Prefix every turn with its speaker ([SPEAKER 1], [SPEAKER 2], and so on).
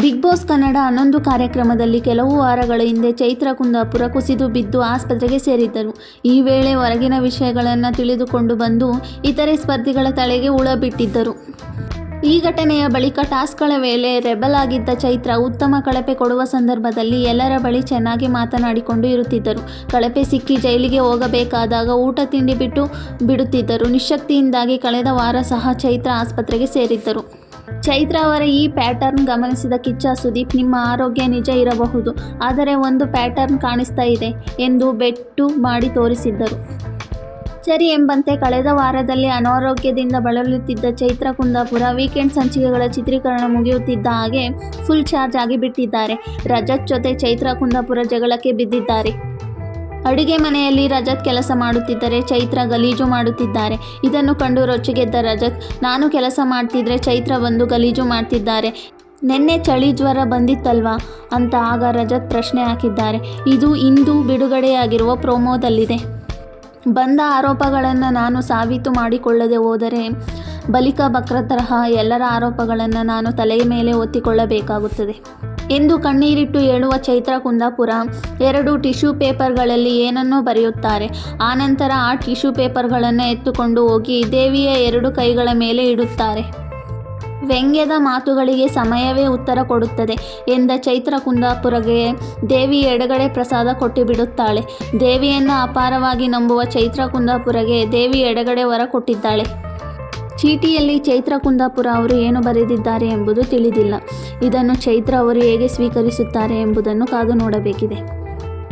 [SPEAKER 1] Big boss Kannada 11 ಕಾರ್ಯಕ್ರಮದಲ್ಲಿ ಕೆಲವು ವಾರಗಳ ಹಿಂದೆ ಚೈತ್ರ ಕುಂದಾಪುರ ಕುಸಿದು ಬಿದ್ದು ಆಸ್ಪತ್ರೆಗೆ ಸೇರಿದ್ದರು. ಈ ವೇಳೆ ಹೊರಗಿನ ವಿಷಯಗಳನ್ನು ತಿಳಿದುಕೊಂಡು ಬಂದು ಇತರೆ ಸ್ಪರ್ಧಿಗಳ ತಲೆಗೆ ಹುಳ ಬಿಟ್ಟಿದ್ದರು. ಈ ಘಟನೆಯ ಬಳಿಕ ಟಾಸ್ಕ್ಗಳ ವೇಳೆ ರೆಬಲ್ ಆಗಿದ್ದ ಚೈತ್ರ ಉತ್ತಮ ಕಳಪೆ ಕೊಡುವ ಸಂದರ್ಭದಲ್ಲಿ ಎಲ್ಲರ ಬಳಿ ಚೆನ್ನಾಗಿ ಮಾತನಾಡಿಕೊಂಡು ಇರುತ್ತಿದ್ದರು. ಕಳಪೆ ಸಿಕ್ಕಿ ಜೈಲಿಗೆ ಹೋಗಬೇಕಾದಾಗ ಊಟ ತಿಂಡಿ ಬಿಟ್ಟು ಬಿಡುತ್ತಿದ್ದರು. ನಿಶಕ್ತಿಯಿಂದಾಗಿ ಕಳೆದ ವಾರ ಸಹ ಚೈತ್ರ ಆಸ್ಪತ್ರೆಗೆ ಸೇರಿದ್ದರು. ಚೈತ್ರ ಅವರ ಈ ಪ್ಯಾಟರ್ನ್ ಗಮನಿಸಿದ ಕಿಚ್ಚ ಸುದೀಪ್, ನಿಮ್ಮ ಆರೋಗ್ಯ ನಿಜ ಇರಬಹುದು, ಆದರೆ ಒಂದು ಪ್ಯಾಟರ್ನ್ ಕಾಣಿಸ್ತಾ ಇದೆ ಎಂದು ಬೆಟ್ಟು ಮಾಡಿ ತೋರಿಸಿದ್ದರು. ಸರಿ ಎಂಬಂತೆ ಕಳೆದ ವಾರದಲ್ಲಿ ಅನಾರೋಗ್ಯದಿಂದ ಬಳಲುತ್ತಿದ್ದ ಚೈತ್ರ ಕುಂದಾಪುರ ವೀಕೆಂಡ್ ಸಂಚಿಕೆಗಳ ಚಿತ್ರೀಕರಣ ಮುಗಿಯುತ್ತಿದ್ದ ಹಾಗೆ ಫುಲ್ ಚಾರ್ಜ್ ಆಗಿ ಬಿಟ್ಟಿದ್ದಾರೆ. ರಜತ್ ಜೊತೆ ಚೈತ್ರ ಕುಂದಾಪುರ ಜಗಳಕ್ಕೆ ಬಿದ್ದಿದ್ದಾರೆ. ಅಡುಗೆ ಮನೆಯಲ್ಲಿ ರಜತ್ ಕೆಲಸ ಮಾಡುತ್ತಿದ್ದರೆ ಚೈತ್ರ ಗಲೀಜು ಮಾಡುತ್ತಿದ್ದಾರೆ. ಇದನ್ನು ಕಂಡು ರೊಚ್ಚಿಗೆದ್ದ ರಜತ್, ನಾನು ಕೆಲಸ ಮಾಡ್ತಿದ್ರೆ ಚೈತ್ರ ಬಂದು ಗಲೀಜು ಮಾಡ್ತಿದ್ದಾರೆ, ನೆನ್ನೆ ಚಳಿ ಜ್ವರ ಬಂದಿತ್ತಲ್ವಾ ಅಂತ ಆಗ ರಜತ್ ಪ್ರಶ್ನೆ ಹಾಕಿದ್ದಾರೆ. ಇದು ಇಂದು ಬಿಡುಗಡೆಯಾಗಿರುವ ಪ್ರೋಮೋದಲ್ಲಿದೆ. ಬಂದ ಆರೋಪಗಳನ್ನು ನಾನು ಸಾಬೀತು ಮಾಡಿಕೊಳ್ಳದೆ ಹೋದರೆ ಬಳಿಕ ಬಕ್ರ ತರಹ ಎಲ್ಲರ ಆರೋಪಗಳನ್ನು ನಾನು ತಲೆಯ ಮೇಲೆ ಹೊತ್ತಿಕೊಳ್ಳಬೇಕಾಗುತ್ತದೆ ಎಂದು ಕಣ್ಣೀರಿಟ್ಟು ಹೇಳುವ ಚೈತ್ರ ಕುಂದಾಪುರ 2 ಟಿಶ್ಯೂ ಪೇಪರ್ಗಳಲ್ಲಿ ಏನನ್ನೋ ಬರೆಯುತ್ತಾರೆ. ಆನಂತರ ಆ ಟಿಶ್ಯೂ ಪೇಪರ್ಗಳನ್ನು ಎತ್ತುಕೊಂಡು ಹೋಗಿ ದೇವಿಯ 2 ಕೈಗಳ ಮೇಲೆ ಇಡುತ್ತಾರೆ. ವ್ಯಂಗ್ಯದ ಮಾತುಗಳಿಗೆ ಸಮಯವೇ ಉತ್ತರ ಕೊಡುತ್ತದೆ ಎಂದ ಚೈತ್ರ ಕುಂದಾಪುರಗೆ ದೇವಿ ಎಡಗಡೆ ಪ್ರಸಾದ ಕೊಟ್ಟುಬಿಡುತ್ತಾಳೆ. ದೇವಿಯನ್ನು ಅಪಾರವಾಗಿ ನಂಬುವ ಚೈತ್ರ ಕುಂದಾಪುರಗೆ ದೇವಿ ಎಡಗಡೆ ವರ ಕೊಟ್ಟಿದ್ದಾಳೆ. ಚೀಟಿಯಲ್ಲಿ ಚೈತ್ರ ಕುಂದಾಪುರ ಅವರು ಏನು ಬರೆದಿದ್ದಾರೆ ಎಂಬುದು ತಿಳಿದಿಲ್ಲ. ಇದನ್ನು ಚೈತ್ರ ಅವರು ಹೇಗೆ ಸ್ವೀಕರಿಸುತ್ತಾರೆ ಎಂಬುದನ್ನು ಕಾದು ನೋಡಬೇಕಿದೆ.